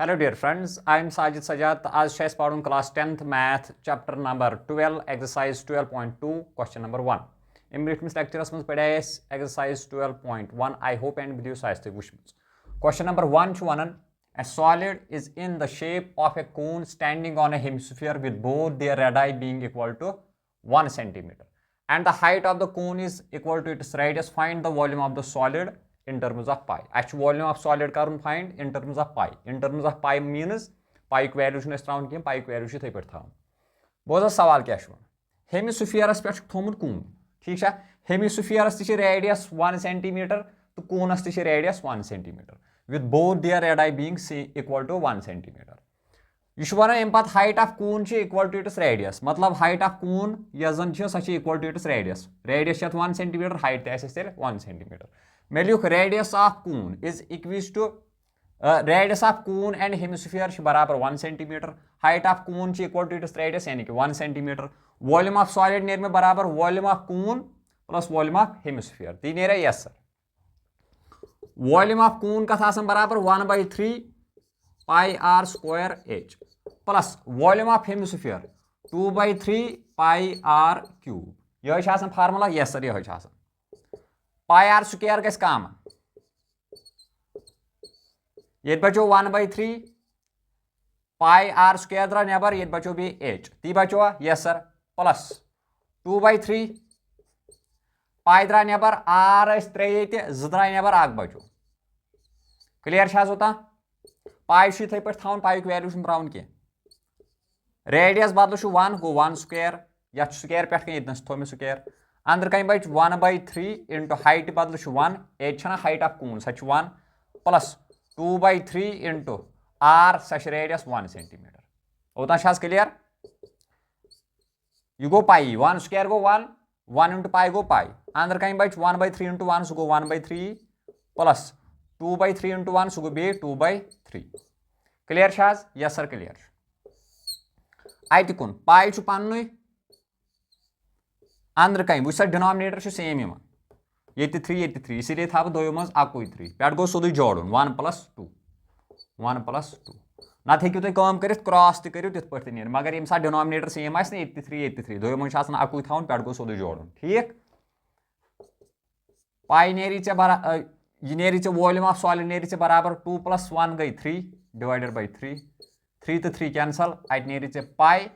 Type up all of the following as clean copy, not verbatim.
Hello dear friends, I am Sajid Sajad. आज शेष पढ़ूँ class 10th math chapter number 12 exercise 12.2 question number 1. In brief lectures में पढ़े exercise 12.1. I hope and video साइस्ते वुश्मस. Question number 1 to 1. A solid is in the shape of a cone standing on a hemisphere with both their radii being equal to 1 centimeter. And the height of the cone is equal to its radius. Find the volume of the solid in terms of pi. Actually, volume of solid karun find in terms of pi. In terms of pi means pi value is round pi value is thai thaun. Boza sawal kya chu? Hemispheres pe thomut cone. ठीक है hemispheres is radius 1 centimeter to cone is radius 1 centimeter with both their radii being equal to 1 centimeter. This one is height of cone equal to its radius. मतलब height of cone is equal to its radius. Radius is 1 centimeter, height is 1 centimeter. Radius of cone is equal to radius of cone and hemisphere barabar 1 centimeter. Height of cone equal to its radius yani 1 centimeter. Volume of solid near में बराबर volume of cone plus volume of hemisphere. तीन नेरा yes sir. Volume of cone का था बराबर 1/3 pi r square h plus volume of hemisphere 2/3 pi r cube. यह है formula yes sir यह है pi r square गस काम ये बचो 1/3 pi r square द्रा नेबर ये बचो भी h ती बचो yes sir plus 2/3 pi द्रा नेबर r इस 3 ये द्रा नेबर आग बचो क्लियर छास होता pi शी थे पर थाउन pi की वैल्यू ब्राउन के रेडियस बदलो छु 1 गो 1 स्क्वायर या स्क्वायर पेट के इतन थोमे स्क्वायर अंदर कहीं बच 1/3 into height बदलो छु 1 h छना height of cone such 1 plus 2/3 into r such radius 1 centimeter होता छास clear you go pi 1 square go 1 1 into pi go pi अंदर कहीं बच 1/3 into 1 so go 1/3 plus 2/3 into 1 so go be 2/3 clear छास yes sir clear I तिकुन pi छु पन्नु अंदर कहीं वो denominator same ये 3 इसीलिए था दो मज अकु 3 पे गो सोद जोड़न 1 + 2 नत हेकु तुम कम कर क्रॉस तू तिथ पे नीर मगर ये साथ डिनोमिनेटर सेम आ 3 दो मज अकु थवन पे गो सोद जोड़न ठीक पाई नेरी चे यह नेरी चे वॉल्यूम ऑफ सॉलिड नेरी चे बराबर 2 + 1 गई 3 डिवाइडेड बाय 3 तो 3 कैंसल अत नेरी चे pi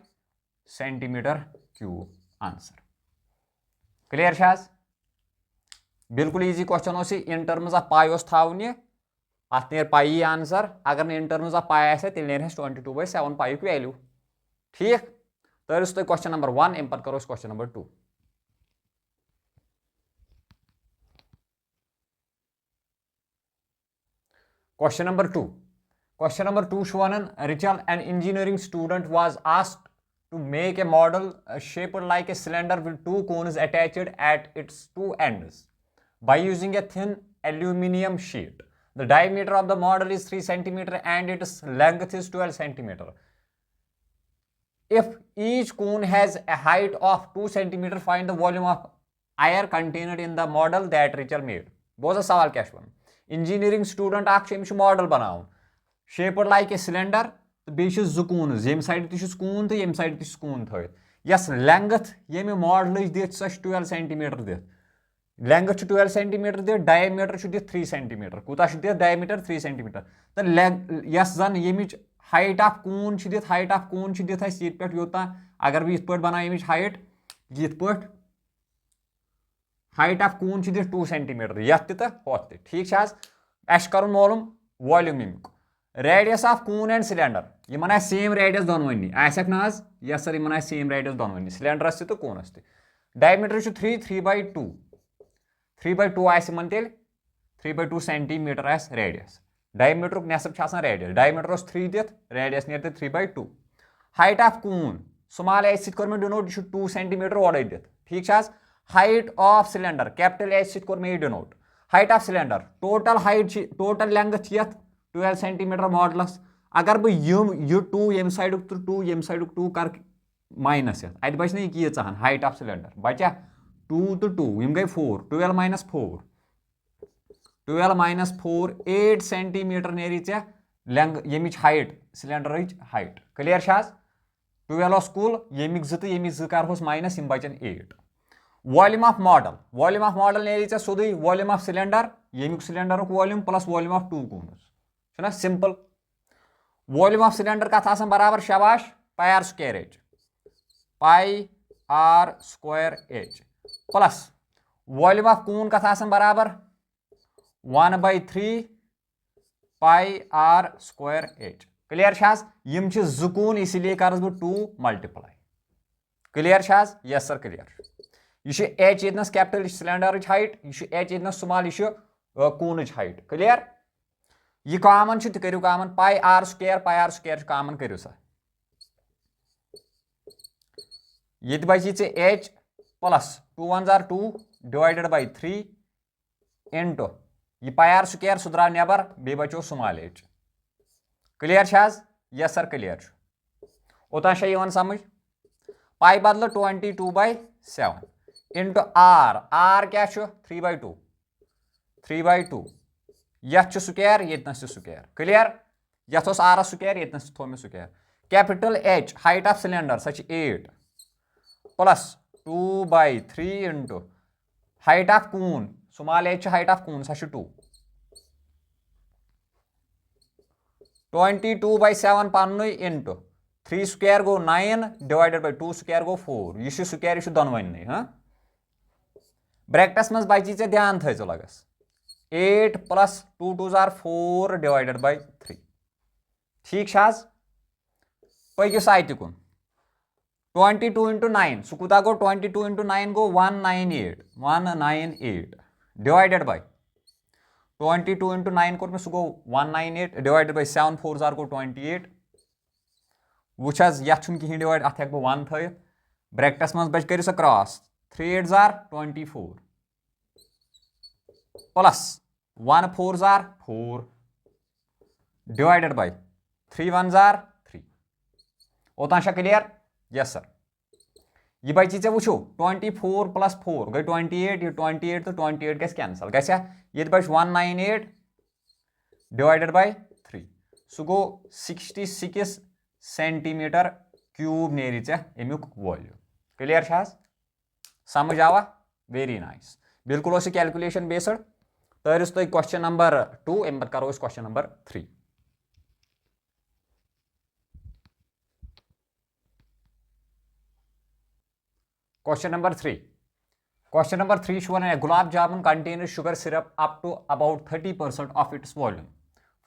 centimetre cube answer clear छास बिल्कुल इजी क्वेश्चन हो इन टर्म्स ऑफ पाई थावन अत नेर पाई आंसर अगर इन टर्म्स ऑफ पाई आसे तेल नेर 22/7 पाई की वैल्यू ठीक तर तुम क्वेश्चन नंबर 1 अम पे करो question number 2 question number 2 one Richard, an engineering student was asked to make a model shaped like a cylinder with 2 cones attached at its 2 ends by using a thin aluminum sheet. The diameter of the model is 3 centimeter and its length is 12 centimeter. If each cone has a height of 2 centimeter, find the volume of air contained in the model that Richard made. बहुत सवाल क्या है engineering student अम model बनावन shaped like a cylinder तो base जो cone ये side तून तो ये साइड कून थत यस लेंथ ये मॉडल दिख सो 12 सेंटीमीटर दिख लेंथ 12 सेंटीमीटर दिख डायमीटर दिख 3 सेंटीमीटर कूता दिख डायमीटर 3 सेंटीमीटर तो यस जन ये हाइट ऑफ कून दिख हाइट ऑफ कून दिख ये योता अगर बह ये बना हाइट ये हाइट ऑफ कून दिख 2 सेंटीमीटर यथ तो ठीक अस कर मालूम volume radius of cone and cylinder इन सेम रेडियस दोनवनी आसक ना यस सर इन सेम रेडियस दोनवनी सिलेंडरस तो कूनस डायमीटर 3/2 3/2 आन तेल 3/2 सेंटीमीटर आस रेडियस डायमीटर नेसफ रेडियस डायमीटर 3 दिथ रेडियस नेर 3/2 height of cone small h सो मे डिनोट 2 सेंटीमीटर ओडे दिथ ठीक height of cylinder capital H सो मे denote height of cylinder total height total length यथ 12 सेंटीमीटर मॉडलस अगर बह 2 ये साइड 2 ये साइड 2 कर माइनस अत बच ना हाइट ऑफ सिलेंडर बचा 2 तो 2 गई 4 12 - 4 12 - 4 8 सेंटीमीटर नेरी लेंग यमिच हाइट सिलेंडर हाइट क्लियर 12 कुल यमिक 2 तो यमिक 2 कर माइनस यम बचन 8 वॉल्यूम ऑफ मॉडल ने सोदी वॉल्यूम ऑफ सिलेंडर यमिक cylinder volume plus volume of 2 cone simple volume of cylinder कत बराबर शाबाश pi r square h pi r square h plus volume of cone कत बराबर 1/3 pi r square h clear यम 2 cone इसलिए कर 2 multiply clear yes sir clear यह h ये कैपिटल सिलेंडर हाइट यह एच ये स्मॉल यह कून हाइट क्लियर यह कॉमन तह करू common pi r square common करू सा ये बची एच प्लस 2 1 जार 2 डिवाइडेड बाई 3 इंटू यह पाई आर स्क्वायर सह द्राव नबर बे बचो small h clear yes sir clear ओतान समझ पाई बदल 22/7 इंटू आर क्या 3/2 3/2 यथ स्क्वायर ये स्क्वायर क्लियर यथ आर स्क्वायर ये थो मे square capital H height of cylinder सह 8 plus 2/3 into height of cone small h height of cone सह 2 22/7 पन्नु इंटू 3 स्क्वायर गो 9 डिवाइडेड बाई 2 स्क्वायर गो 4 यह स्क्वायर यह दोनवनी हाँ ब्रैकेटस मज बची ध्यान थो लगस 8 प्लस 2 2 जार 4 डिवाइडेड बाई 3 ठीक पकिस अत कुन 22 इंटू 9 सह कूत गो 22 into 9 go 198 divided by 22 into 9 core सह गो 198 डिवाइडेड बाई 7 4 जार गो 28 वो ये डिवाइड अत हेक 1 थो ब्रैकेटस मज बच कर क्रॉस 3 8 जार 24 प्लस 1 4 जार 4 डिवाइडेड बाई 3 1 जार 3 ओतान क्लियर यस सर यह बची वो 24 प्लस 4 गई 28 यह 28 तो 28 गैस कैंसल गैसा ये बच 198 डिवाइडेड बाई 3 सह गो 66 सेंटीमीटर क्यूब नेरी अमुक वॉल्यूम क्लियर समझ आवा वेरी नाइस बिल्कुल कैलकुलेशन बेस्ड तर तुम क्वेश्चन नंबर 2 अम पे करो question number 3 question number 3 one gulab jamun contains sugar syrup up to about 30% of its volume.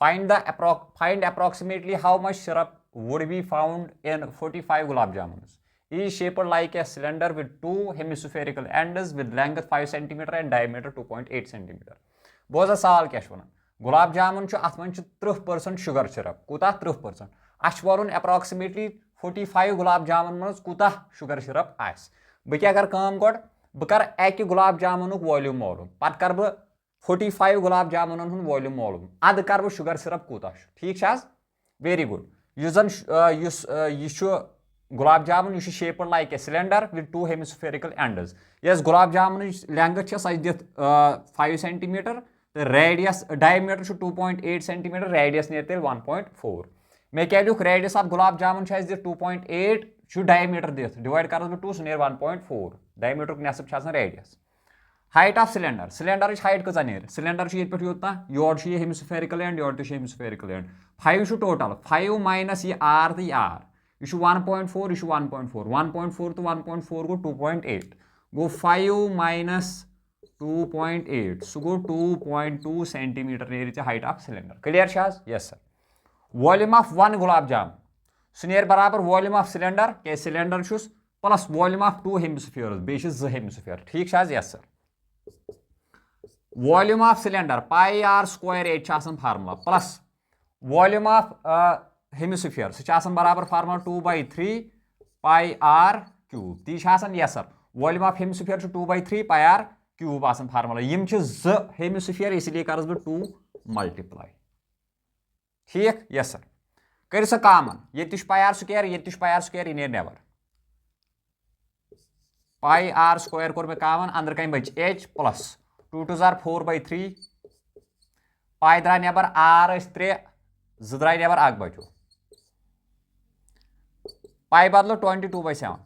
Find approximately how much syrup would be found in 45 gulab jamuns. Each shaped like a cylinder with two hemispherical ends with length 5 cm and diameter 2.8 cm. बोझा सवाल क्या one gulab जामुन अत मन 30% sugar syrup कूता 30% अस one approximately 45 gulab jamun मज कूता sugar syrup आस बह क्या कर गो बह कर अकि गुलाब जामुन वॉल्यूम मालूम पत कर बह 45 गुलाब जामुन वॉल्यूम मालूम अद कर बह शुगर सिरप कूता ठीक वेरी गुड यह गुलाब जामुन यह shaped like a cylinder with 2 hemispherical ends yes gulab jamun length सह दिथ 5 सेंटीमीटर तो रेडियस डायमीटर 2.8 सेंटीमीटर रेडियस नेर तेल 1.4 मे क्या लिख रेडियस ऑफ गुलाब जामुन दिथ 2.8 डायमीटर दिथ डिवाइड कर 2 सह नेर 1.4 डायमीटर नेसफ radius height of cylinder height कजा नेर सिलेंडर ये पे योतना योर हेमिस्फेरिकल एंड योर हेमिस्फेरिकल एंड 5 टोटल 5 माइनस यह आर तो यह आर यह 1.4 यह 1.4 1.4 तो 1.4 गो 2.8 गो 5 माइनस 2.8 सह गो 2.2 सेंटीमीटर नेर height of cylinder clear yes sir volume of 1 gulab jamun सह नेर बराबर वॉल्यूम ऑफ सिलेंडर क्या cylinder plus volume of 2 hemispheres बे 2 हेमिस्फीयर ठीक yes sir volume of cylinder pi r square h formula plus volume of hemisphere सह बराबर formula 2/3 pi r cube ती yes sir volume of hemisphere 2/3 pi r cube formula यम 2 hemisphere इसलिए कर 2 multiply ठीक yes sir कर सा common ये पाई आर स्क्वायर ये नेर नेबर पाई आर स्क्वायर कोर मे कॉमन अंदर कम बच एच प्लस 2 2 जार 4/3 पाई द्रा नेबर आर 3 2 द्राय नेबर 1 बचो पाई बदलो 22/7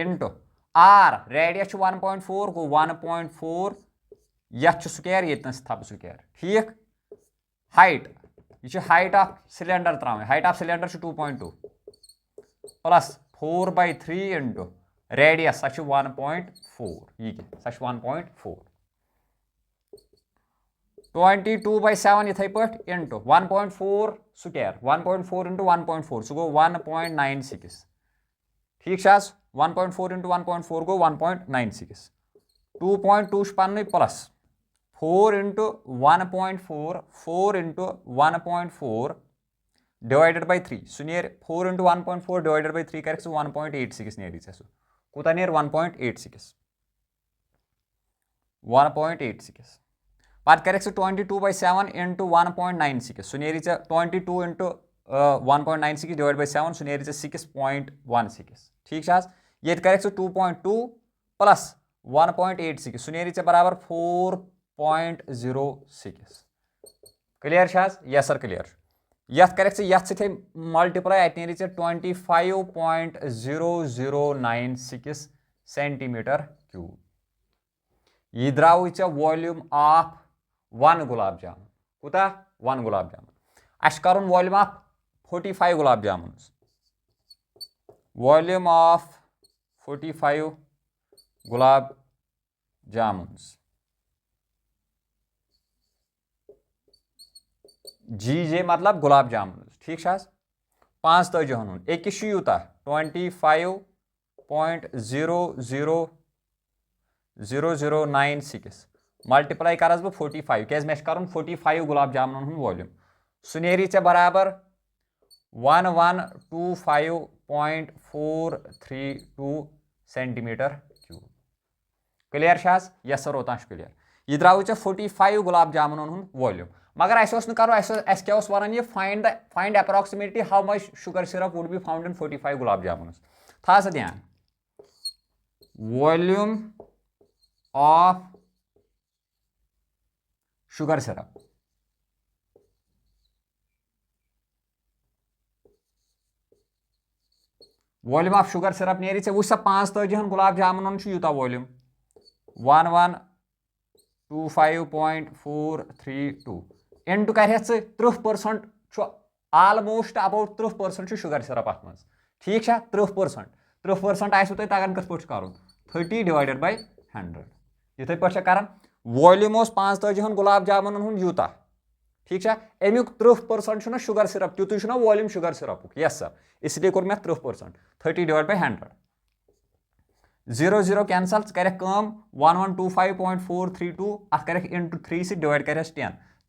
इंटू आर रेडियस 1.4 गो 1.4 यह स्क्वायर ये थप स्क्वायर ठीक हाइट यह हाइट ऑफ सिलेंडर त्रावे height of cylinder 2.2 plus 4/3 into radius 1.4 यह क्या 1.4 22/7 इथे पे इंटू 1.4 स्क्वायर 1.4 इंटू 1.4 सह गो 1.96 ठीक 1.4 इंटू 1.4 गो 1.96 2.2 पन्न plus 4 into 1.4 4 into 1.4 divided by 3 सह नीर 4 इंटू 1.4 डिवाइडेड बाय 3 कर 1.86 नीर सह कूत नीर 1.86 पत कर 22/7 इंटू 1.96 सह नीर 22 इंटू 1.96 डिवाइड बाय 7 सह नीर 6.16 ठीक ये कर 2.2 प्लस 1.86 सह नीर बराबर 4.06 क्लियर यस सर क्लियर यथ कर मल्टीप्लाई अत नीर 25.0096 सेंटीमीटर क्यूब यह द्राव वॉल्यूम ऑफ 1 गुलाब जामुन कूता 1 गुलाब जामुन अस कर volume of 45 gulab jamun volume of 45 gulab jamun GJ मतलब गुलाब जामुन ठीक 45 हन अकिस यूता 25.000096 मल्टीप्लाई करस बह 45 क्या मे 45 गुलाब जामुन वॉल्यूम सह नीर बराबर 1125.432 centimetre cube clear yes sir ओतान क्लियर यह द्राव 45 गुलाब जामुन वॉल्यूम मगर क्या वन यह find approximately how much sugar syrup would be found in 45 gulab jamun था सा ध्यान volume of sugar syrup volume of sugar syrup नीर वो 45 gulab jamun Utah volume 1125.432 into कर 30% आलमोस्ट अबाउट 30% शुगर सिरप अत मज ठीक 30% आसो तुम तगन कथ पे कर 30 डिवाइडेड बाय 100 इथे पे कर वॉल्यूम 45 गुलाब जामुन यूता ठीक अमुक 30% शुगर सिरप तुत volume sugar syrup yes sir इसलिए कोर मे 30% 30 डिवाइड बाय 100 0 0 कैंसल कर 1125.432 अत कर इंटू 3 से डिवाइड कर 10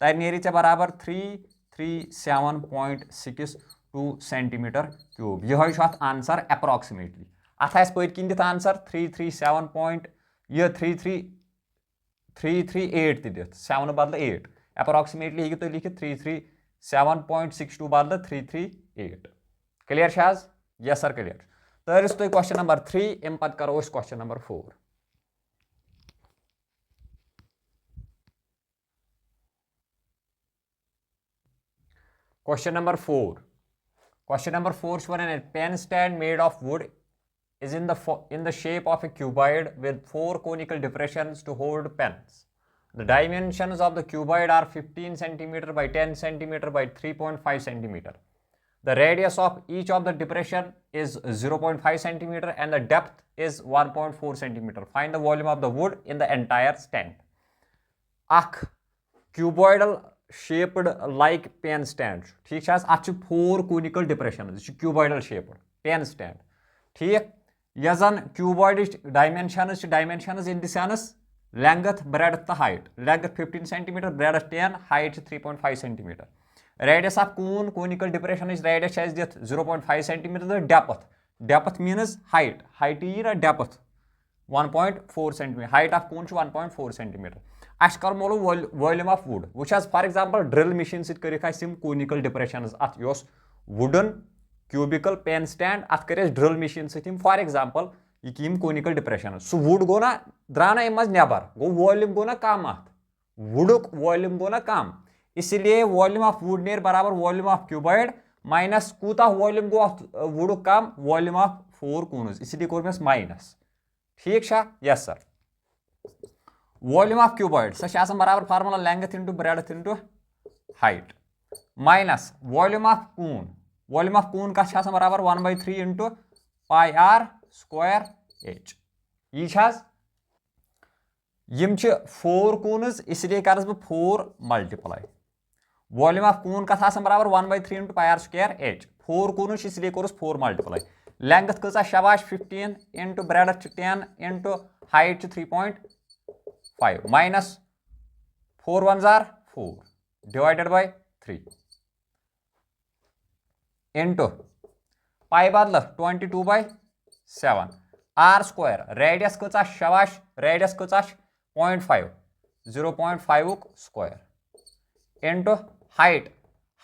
तर नीर बराबर 337.62 सेंटीमीटर क्यूब यह आंसर अप्रोक्सीमेटली अत पत्किन दिथ आंसर 338 दिथ 7 बदल 8 अप्रोक्सीमेटली हेकि तुम लिखित 337.62 बदल 338 क्लियर यस सर क्लियर तरिस तुम क्वेश्चन नंबर 3 अम पत करो question number 4 Question number 4. Question number 4 is a pen stand made of wood is in the shape of a cuboid with 4 conical depressions to hold pens. The dimensions of the cuboid are 15 cm by 10 cm by 3.5 cm. The radius of each of the depression is 0.5 cm and the depth is 1.4 cm. Find the volume of the wood in the entire stand. Cuboidal shaped like pen stand ठीक 4 conical depressions cuboidal shaped pen stand ठीक यह जन cuboid dimensions in the sense length breadth the height length 15 cm breadth 10 height 3.5 cm radius of conical depression is radius is 0.5 cm the depth means height is depth 1.4 cm height of cone 1.4 cm अस कर मोलो volume of would वो for example drill machine SIM conical depressions अत wooden cubicle pen stand अत कर drill machine SIM for example यह conical depression सह would go ना द्रा ना अम नबर गो volume गो ना कम अत वुडुक वॉल्यूम गो ना कम इसलिए वॉल्यूम ऑफ वुड नेर बराबर वॉल्यूम ऑफ क्यूबॉइड माइनस कूता वॉल्यूम गो वुड कम वॉल्यूम ऑफ 4 कून्स, इसलिए कोर मेस माइनस। ठीक छा? Yes sir. Volume of cuboid सह बराबर formula length into breadth into height minus volume of cone, volume of cone का बराबर 1/3 into pi r square h. यह 4 कून्स, इसलिए कर 4 मल्टीप्लाई। वॉल्यूम ऑफ कून का बराबर 1/3 into pi r square h. 4 cones इसलिए कोर्स 4 मल्टीप्लाई। लेंथ कचा शाबाश 15 into breadth 10 into height 3.5 minus 4 1 जार 4 डिवाइडेड बाय 3 इंटू पाई बदल 22/7 आर स्क्वायर रेडियस कचा शाबाश रेडियस कचा 0.5 0.5 square into height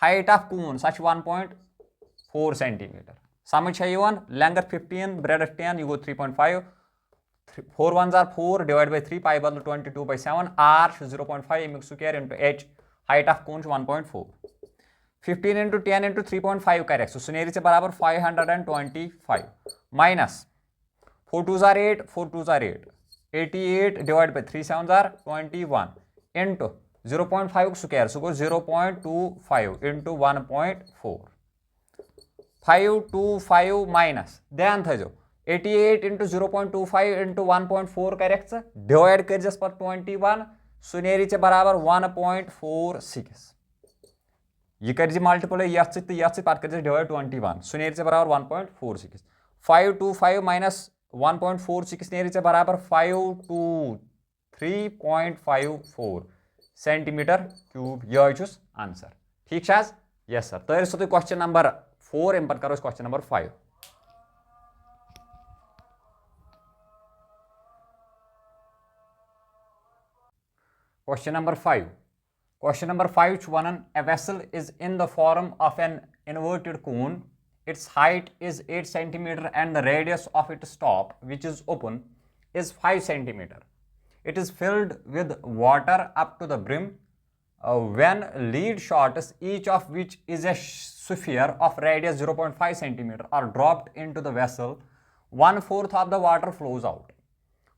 height of cone सह 1.4 सेंटीमीटर। समझ लेंथ 15 ब्रेडथ 10 यह गो 3.5 4 1 जार 4 डिवाइड बाय 3 पाई बदल 22/7 आर 0.5 अमुक square into h height of cone 1.4 15 into 10 into 3.5 कर सह नेरी बराबर 525 माइनस 4 2 जार 8 4 2 जार 8 88 डिवाइड बाय 3 7 जार 21 इंटू 0.5 स्क्वायर सह गो 0.25 इंटू 1.4 525 माइनस ध्यान थो 88 इंटू 0.25 इंटू 1.4 कर डिवाइड कर 21 सह नेरी बराबर 1.46 यह कर मल्टीप्लाई ये कर डिवाइड 21 सह नेरी बराबर 1.46 525 माइनस 1.46 नेरी बराबर 523.54 सेंटीमीटर क्यूब। यह आंसर। ठीक है? Yes sir. तो सो क्वेश्चन नंबर 4 अम करो question number 5। Question number 5. Question number 5 one a vessel is in the form of an inverted cone. Its height is 8 centimeter and the radius of its top, which is open, is 5 centimeter. It is filled with water up to the brim when lead shots, each of which is a sphere of radius 0.5 centimeter, are dropped into the vessel. 1/4 of the water flows out.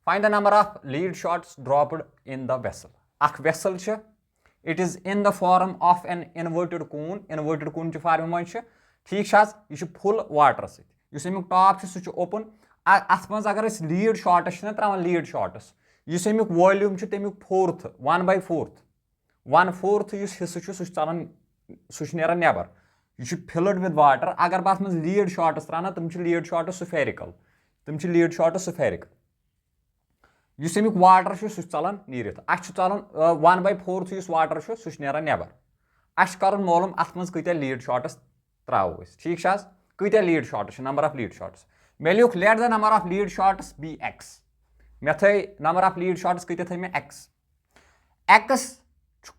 Find the number of lead shots dropped in the vessel. Ak vessel छ, it is in the form of an inverted cone. Inverted cone च form में छ, ठीक छास, यह full water सहित, use अमुक top छ सु ओपन। अथ मज अगर लीड शॉट्स छ त्रावन लीड शॉट्स, युस अमुक वॉल्यूम छ तमुक 4th 1/4 1/4 युस हिस्सा छ सु चलान सु नेरान नेबर, यह फिल्ड विद वाटर। अगर बह मज लीड शॉट्स त्राना तम छ लीड शॉट्स स्फेरिकल, तम छ लीड शॉट्स स्फेरिकल। युस अमुक वाटर छ सु चलान नीरित, अस चलान 1/4 युस वाटर छ सु नेरान नेबर। अस करन मालूम अथ मज कत्या लीड शॉट्स त्रावो अस। ठीक छास? कत्या lead shots, number of lead shots. मे लिख let the number of lead shots be x. मे थे नंबर ऑफ लीड शॉट्स कत्या थे मे एक्स। एक्स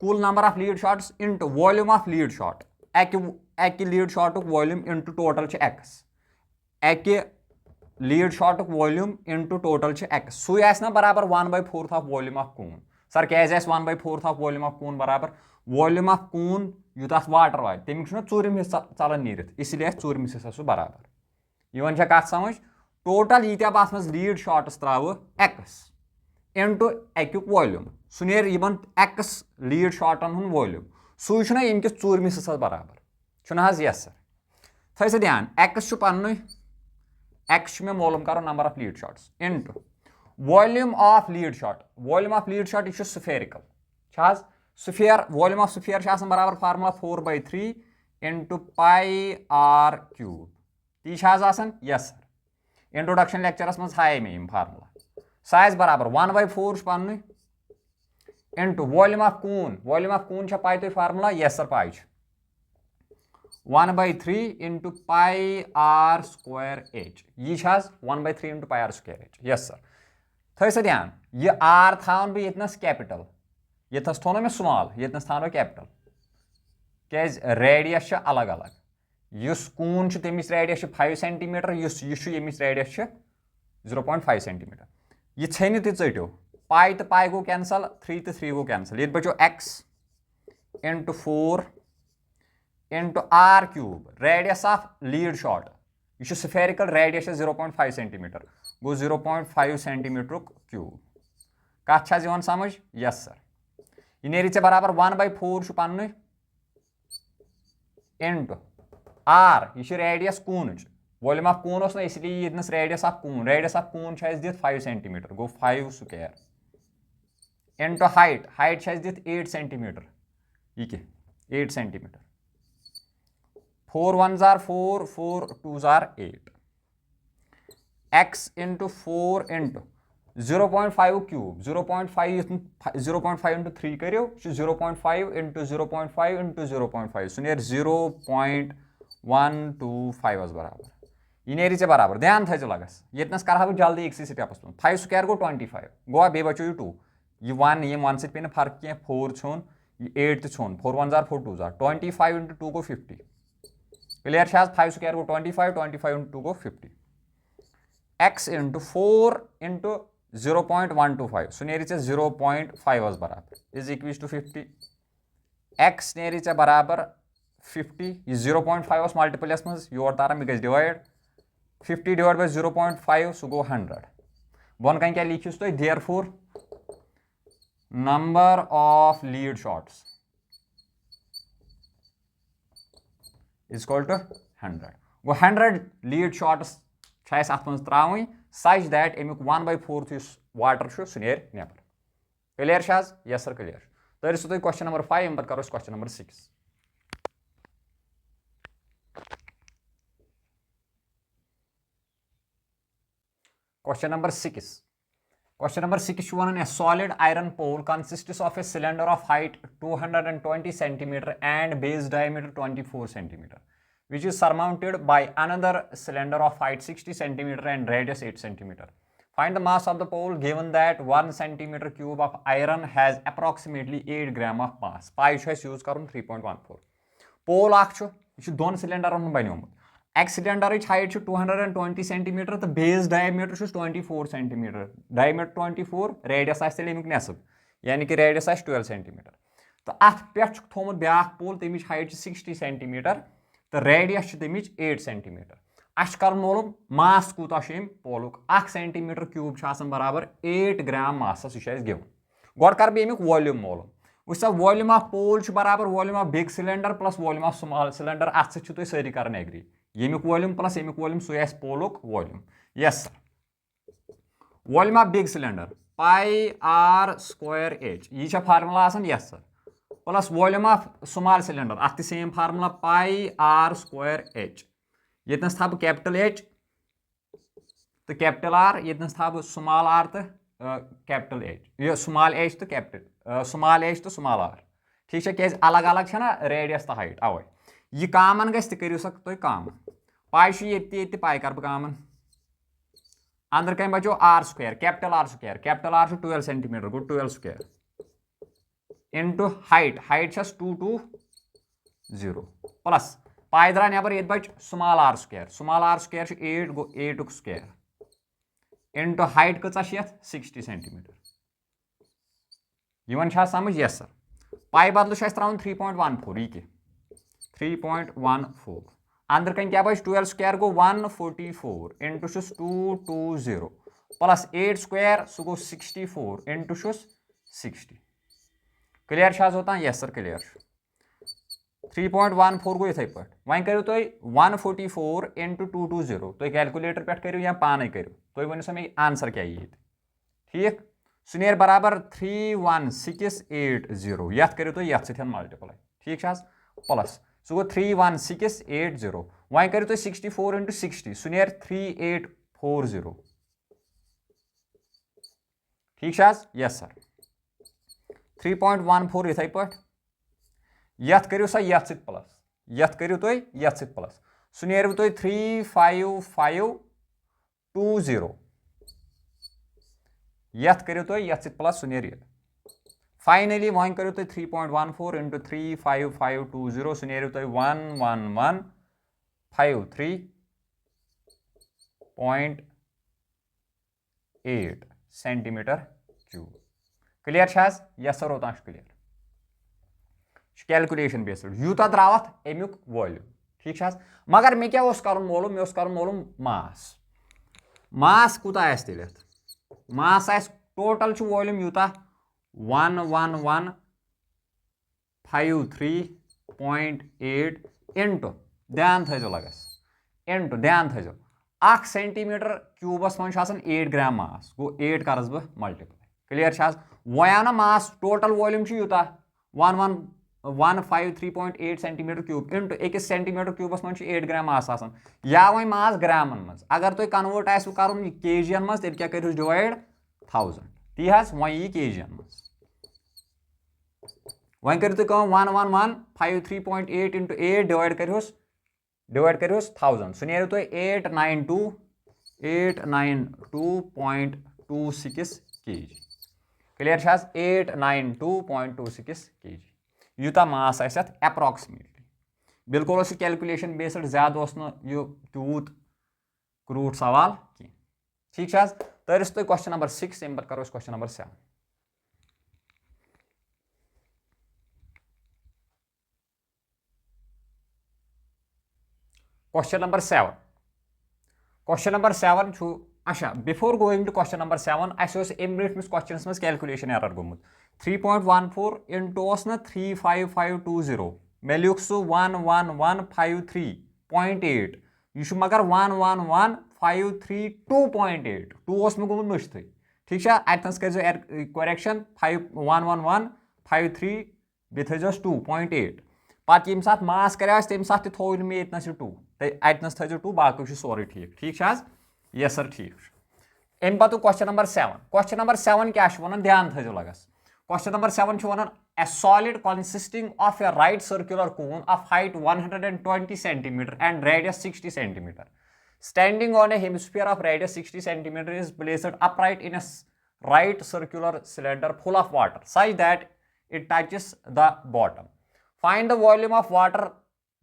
कुल number of lead shots into volume of lead shot. एक lead shot volume into total x. एक lead shot volume into total x. सू ना बराबर 1/4 of volume of cone. Sir क्या 1/4 ऑफ वॉल्यूम ऑफ कून बराबर volume of Coons यूत water वाय तमिक चूरिम हिस्सा चलान नीरित, इसलिए चूरिम हिस्सा सह बराबर। यह कत समझ टोटल यीत्या बह मज लीड शॉट्स त्राव एक्स इंटू अक्युक वॉल्यूम, सह नेर यमन एक्स लीड शॉटन हुन वॉल्यूम, सू यमकिस चूरमिस हिस्सा बराबर। Yes sir. थो सा ध्यान एक्स पन्न एक्स में मालूम करो number of lead shots into volume of lead shot. Volume of lead shot यह स्फेरिकल छाज स्फीयर। वॉल्यूम ऑफ स्फीयर बराबर formula 4/3 into pi r cube. ती यस सर। इंट्रोडक्शन लेक्चरस मज हाय मे फार्मूला सह बराबर 1/4 पन्न into volume of cone. Volume of cone pi तुम formula? Yes sir pi 1/3 into pi r square h. यह 1/3 into pi r square h. Yes sir. थो सा ध्यान यह आर थावन बह ये कैपिटल, ये थो ना मे स्मॉल, ये थानो कैपिटल, क्या रेडियस अलग अलग। युस कून तमिस रेडियस 5 सेंटीमीटर, यमिस रेडियस 0.5 सेंटीमीटर। यह छे तुम चटो पाई तो पाई गो कैंसल, 3 तो 3 गो कैंसल, ये बचो x into 4 into r cube radius of lead shot यह spherical radius 0.5 centimeter गो 0.5 centimeter cube कत समझ यस सर यह नेरी चे बराबर 1/4 पन्न into r यह रेडियस कून वॉल्यूम ऑफ कून ना इसलिए ये रेडियस ऑफ कून दित 5 centimeter गो 5 स्क्वायर into हाइट दित 8 centimeter यह 8 centimeter 4 1s are 4 4 2s are 8 x into 4 into 0.5 cube 0.5 into 3 करो 0.5 into 0.5 into 0.5 सो नेर 0.125 बराबर यह नेरी चे बराबर ध्यान थो लगस ये कर जल्दी एक स्टेपस 5 स्क्वायर गो 25 गो बे बचो यह 2 यह 1 ये 1 पे फर्क कह 4 छोन यह 8 तो छोन 4 1s are 4 2s are 25 into 2 go 50 clear 5 square go 25 25 into 2 go 50 x into 4 into 0.125 सो नेरी 0.5 बराबर इज इक्वल्स टू 50 x नेरी बराबर 50 यह 0.5 मल्टीपलस मज योर तारा मे गई डिवाइड 50 डिवाइड बाय 0.5 सो गो 100 बन कन क्या लिखिस तुम therefore number of lead shots is equal to 100 गो 100 लीड शॉट्स अत मज त्रावी सच दैट अमुक 1/4 वाटर सह नेर नेबर क्लियर यस सर क्लियर तो तुम क्वेश्चन नंबर 5 पे करो क्वेश्चन नंबर 6 क्वेश्चन नंबर 6 वन a solid iron pole consists of a cylinder of height 220 centimeter and base diameter 24 centimeter which is surmounted by another cylinder of height 60 centimeter and radius 8 centimeter. Find the mass of the pole given that 1 centimeter cube of iron has approximately 8 gram of mass. Pi use karun 3.14. Pole यह दोन सिलेंडरन बनियोमुत एक cylinder height 220 centimeter तो base diameter 24 centimeter diameter 24 radius अमुक नेसफ यानी कि radius 12 centimeter तो अत पे थोमुत ब्या पोल तमिच हाइट 60 centimeter तो रेडियस तमिच 8 centimeter अस कर मालूम मास कूता पोलुक 1 centimeter क्यूब बराबर 8 ग्राम मासस यह गिवन गो कर बे अमुक वॉल्यूम मालूम वह वॉल्यूम ऑफ पोल बराबर volume of big cylinder plus volume of small cylinder अत सह सारी कर एग्री यमुक वॉल्यूम प्लस यमुक वॉल्यूम सो पोलुक volume yes sir volume of big cylinder pi r square h यह formula yes sir plus volume of small cylinder अत same formula pi r square h ये था कैपिटल एच तो capital R ये था स्मॉल आर तो capital H ये small h तो कैपिटल स्मॉल एच तो स्मॉल आर ठीक है क्या अलग अलग ना रेडियस तो हाइट अवे यह कामन गो तुम कामन पाई ये पाई कर कामन अंदर कम बचो r square capital R 12 centimeter गो 12 square into height 220 plus pi द्रा नबर ये बच स्मॉल आर स्क्वायर 8 गो 8 स्क्वायर इंटू हाइट कचा 60 centimeter यह समझ यस सर पाई बदलू त्रा 3.14 यह 3.14 अंदर कन क्या बच 12 स्क्वायर गो 144 इंटू 220 प्लस 8 स्क्वायर सह गो 64 इंटू 60 क्लियर होता यस सर क्लियर 3.14 गो इथे पे वन करो तुम 144 इंटू 220 तुम कैलकुलेटर पे करो या पाने करो तुम वो मे आंसर क्या ये ठीक सह नेर बराबर 31680 ये करो तुम ये सत्य मल्टीप्लाई ठीक प्लस सह गो 31680 वन करो तुम 64 इंटू 60 सह नेर 3840 ठीक यस सर 3.14 इथे पे ये करो सा ये प्लस ये करो तुम ये प्लस सह नेर तुम 35520 ये करो तुम ये प्लस सह नेर फाइनली वन करो तुम 3.14 इंटू 35520 सह नेर तुम 1153.8 centimeter cube clear yes sir होता क्लियर कैलकुलेशन बेस्ड यूता द्राव अमुक वॉल्यूम ठीक है मगर मे क्या मालूम मे मालूम मास कूत तेल मास टोटल वॉल्यूम यूता 1115.8 इंटू ध्यान थो लगस इंटू ध्यान थो 1 सेंटीमीटर क्यूबस मज 8 ग्राम मास गो 8 करस बह मल्टीप्लाई क्लियर वो ना मास टोटल वॉल्यूम यूता 153.8 सेंटीमीटर क्यूब इंटू 1 सेंटीमीटर क्यूबस मज 8 ग्राम मास या वो मास ग्रामन मज अगर तुम कन्वर्ट आसो कर केजियन मज तेल क्या करो डिवाइड 1000 ती वो यी केजियन मज वह करो तुम 1153.8 इंटू 8 डिवाइड करोस 1000 सह नो तुम 892.26 kg क्लियर 892.26 kg यूता मास एप्रोक्सीमेटली बिल्कुल कैलकुलेशन बेस्ड ज्यादा तूत क्रूट सवाल कह ठीक तरिस तुम क्वेश्चन नंबर 6 अम करो क्वेश्चन नंबर 7 क्वेश्चन नंबर 7 अच्छा before going to question number 7 ब्रिटमिस क्वेश्चन मज कैलकुलेशन एरर गोमुत 3.14 इंटू ना 35520 मे लिख सह 11153.8 यह मगर 11153.2.8 2 मे गोमुत मुश्त ठीक है अतनस कर करेक्शन 11153 बे थोस 2.8 पत् ये सात मास कर तम सात थो मे ये 2 अतनस थो 2 बाकी सोरे ठीक यस सर ठीक अम पत् क्वेश्चन नंबर 7 क्या वन ध्यान थो लगस क्वेश्चन नंबर 7 वन a solid consisting of a right circular cone of height 120 centimeter and radius 60 centimeter standing on a hemisphere of radius 60 centimeter is placed upright in a right circular cylinder full of water such that it touches the bottom. Find the volume of water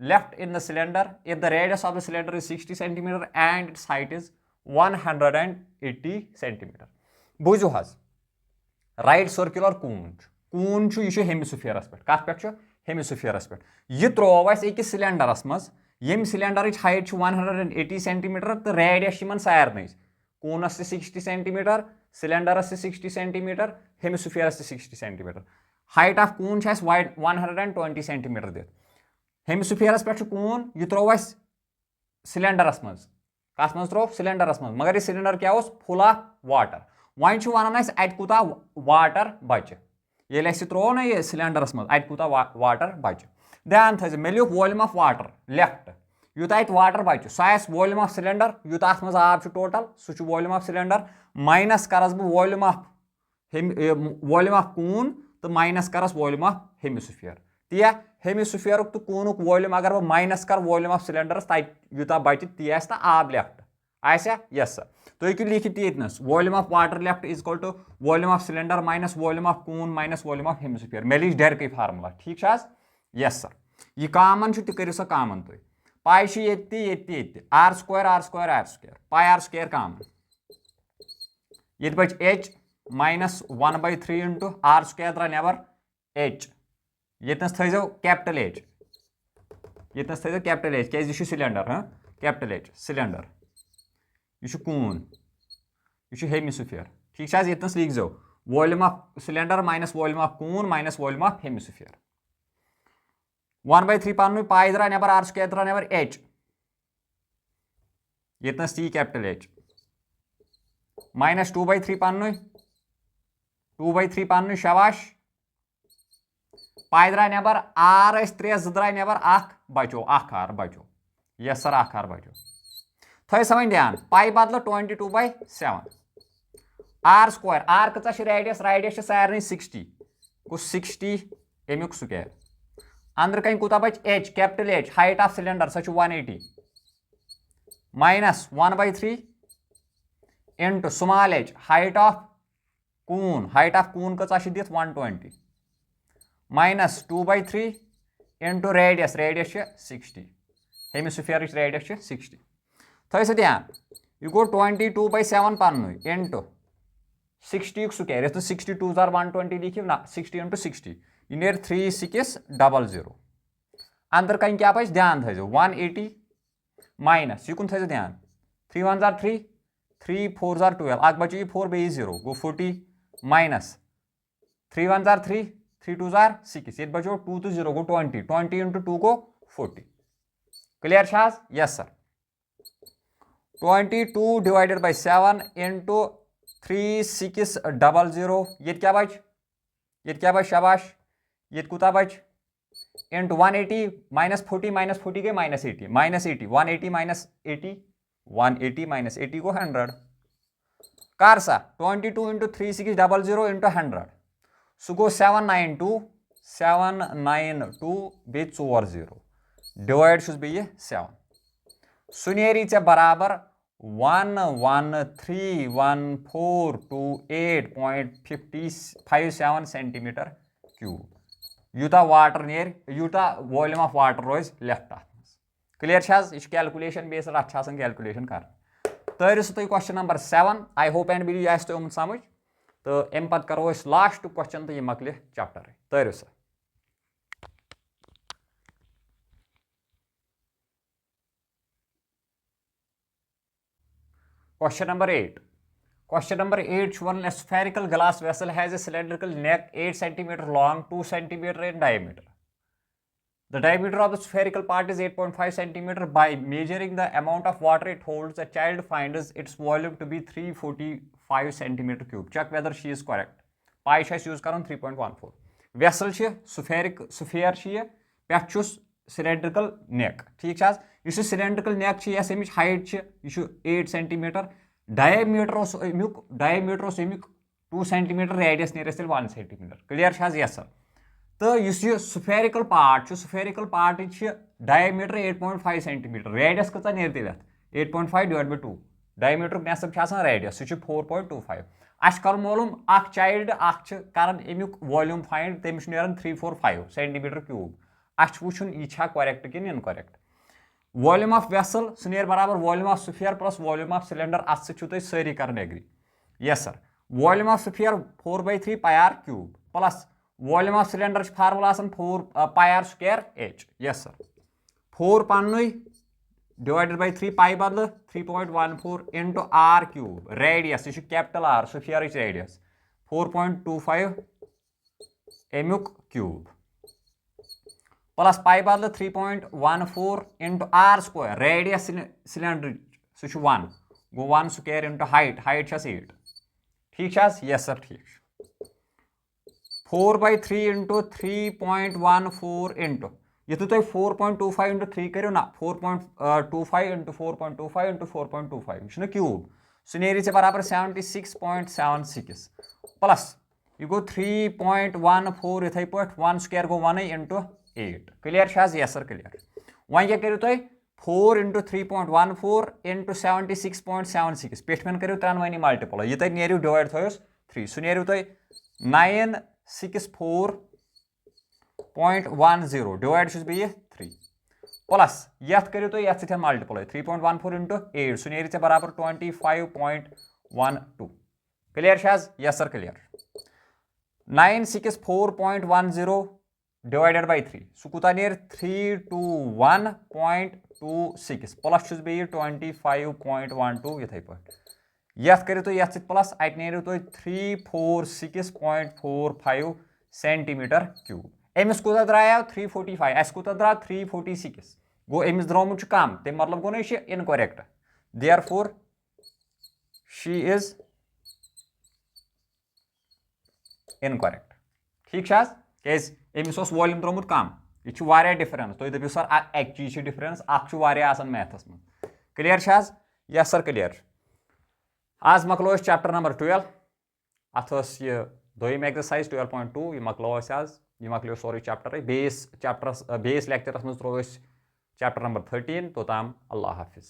left in the cylinder if the radius of the cylinder is 60 centimeter and its height is 180 centimeter. बुझो right circular कून यह हेमिस्फीयरस पे कत पे हेमिस्फीयरस पे यह त्रोव अकिस सिलेंडरस मज यम सिलेंडर हाइट 180 सेंटीमीटर तो रेडियस सारे कूनस 60 सेंटीमीटर सिलेंडरस 60 सेंटीमीटर हेमिस्फीयरस 60 centimetre height of cone 120 centimetre दिख हेमिस्फीयरस पे कून यह त्रोव सिलेंडरस मज कत मज त्रोव सिलेंडरस मज मगर यह सिलेंडर क्या फुल ऑफ वाटर वन वन कूता वाटर बचे ये त्रो ना ये सिलेंडरस मज कूता वाटर बचे ध्यान थो मे लिख volume of water left Utah water बचे सह वॉल्यूम ऑफ सिलेंडर यूता अत मज आब टोटल सह वॉल्यूम ऑफ सिलेंडर माइनस करस बह वॉल्यूम ऑफ कून तो माइनस करस वॉल्यूम ऑफ हेमिस्फीयर ती हेमिस्फीयर तो कूनुक वॉल्यूम अगर बह माइनस कर वॉल्यूम ऑफ सिलेंडरस यूता बचे ती आब लेफ्ट आसा यस सर तो हूँ लिखित ये volume of water left is equal to volume of cylinder minus volume of cone minus volume of hemisphere मे लिख डायरेक्ट फार्मूला ठीक यस सर यह कॉमन करो सा कॉमन तुम पाई ये r square pi r square common ये बच h minus 1/3 into r square द्रा नेबर एच ये थो कैपिटल एच क्या सिलेंडर हाँ कैपिटल एच सिलेंडर यह कून यह हेमिस्फीयर ठीक ये लिख जो volume of cylinder minus volume of cone minus volume of hemisphere 1/3 पन्न पाई द्रा नेबर आर स्क्वायर द्रा नेबर एच ये टी कैपिटल एच माइनस 2/3 पन्न शाबाश पाई द्रा नेबर आर 3 द्रा नेबर बचो आर बचो यस सर आर बचो थो समझ ध्यान पाई बदल 22/7 आर स्क्वायर आर कचा रेडियस सारे 60 गो 60 अमुक स्क्वायर अंदर कहीं कूता बच h capital H height of cylinder सह 180 minus 1/3 into small h height of cone कचा दिथ 120 minus 2/3 into radius 60 hemisphere radius 60 थो ध्यान यह गो 22/7 पन्न इंटू 60 स्क्वायर 62 120 लिखियो ना 60 इंटू 60 यह नेर 3600 अंदर कहीं क्या बच ध्यान थो 180 माइनस यह कुन थो ध्यान 3 1 जार 3 3 4 जार 12 अख बचो यह 4 बे 0 गो 40 माइनस 3 1 जार 3 3 2 जार 6 ये बचो 2 तो 0 गो 20 20 into 2 go 40 clear Shaz yes sir 22 divided by 7 into 3600 ये क्या बच शाबाश ये कुता बच इंटू 180 माइनस 40 गए माइनस 80 180 माइनस 80 गो 100 कर सा 22 इंटू 3600 इंटू 100 सह गो 792 बे 4 0 डिवाइड बे 7 सह नेरी ऐ बराबर 1131428.57 सेंटीमीटर क्यूब यूता वाटर नेर यूता volume of water rose left clear यह कैलकुलेशन बेस्ड अत कैलकुलेशन कर तरियो तुम question number 7 I hope and believe यह तुम समझ तो अम पत करो लास्ट क्वेश्चन तो यह मकल चैप्टर तरियो सा Question number 8. Question number 8 one a spherical glass vessel has a cylindrical neck 8 cm long, 2 cm in diameter. The diameter of the spherical part is 8.5 cm. By measuring the amount of water it holds, the child finds its volume to be 345 cm cube. Check whether she is correct. Pi is use karan 3.14. Vessel sphere cylindrical neck. ठीक है यह cylindrical neck अमिच height यह 8 cm diameter 2 cm radius नेरस 1 cm clear yes sir तो यह spherical part diameter 8.5 cm radius कत नेर 8.5 divided by 2 diameter नेसब radius 4.25 अस कर मालूम अख child कर अमुक वॉल्यूम फाइंड तमिस नेरन 345 cm क्यूब अस वुचुन यह करेक्ट कि इनकरेक्ट वॉल्यूम ऑफ वेसल सह नेर बराबर volume of sphere plus volume of cylinder अत सही सारी कर agree yes sir volume of sphere 4/3 pi r cube plus volume of cylinder formula 4 pi r square h yes sir 4 पन्नु divided by 3 pi बदल 3.14 into r cube radius यह capital R sphere radius 4.25 अमुक cube plus pi बदल 3.14 into r square radius cylinder सह 1 गो 1 square into height 8 ठीक yes sir ठीक 4/3 into 3.14 into यु तुम 4.25 into 3 करो ना 4.25 इंटू 4.25 इंटू 4.25 यह क्यूब सह नेरी बराबर 76.76 प्लस यह गो 3.14 इथे पे 1 स्क्वायर गो 1 into 8 clear yes sir clear वह क्या करो तुम 4 इंटू 3.14 इंटू 76.76 पेठमन करो त्रनवनी मल्टीपल यह तुम नेरू डिवाइड थोस 3 सह नेरू तुम 964.10 डिवाइड बे 3 प्लस यथ करो तुम ये मल्टीपल 3.14 इंटू 8 सह नेरी बराबर 25.12 clear yes sir clear 964.10 divided by 3 सह कूत नेर 321.26 प्लस बे 25.12 इथे पे यथ करो तुम ये प्लस अत नेरू तुम 346.45 सेंटीमीटर क्यूब अमिस कूत द्राव 345 अस कूत द्राव 346 गो अमिस द्रोमुत कम तम मतलब गो ना यह incorrect therefore she is incorrect ठीक क्या अमिस वॉल्यूम त्रोमुत कम यह डिफरेंस तुम दपो सर एक चीज डिफरेंस मैथस में क्लियर यस सर क्लियर आज मकलो चैप्टर नंबर 12 अत दोम एक्सरसाइज 12.2 यह मकलो आज यह मकलो सोरे चैप्टर बेस लेक्चरस मज त्रो चैप्टर नंबर 13 तोताम अल्लाह हाफिज़।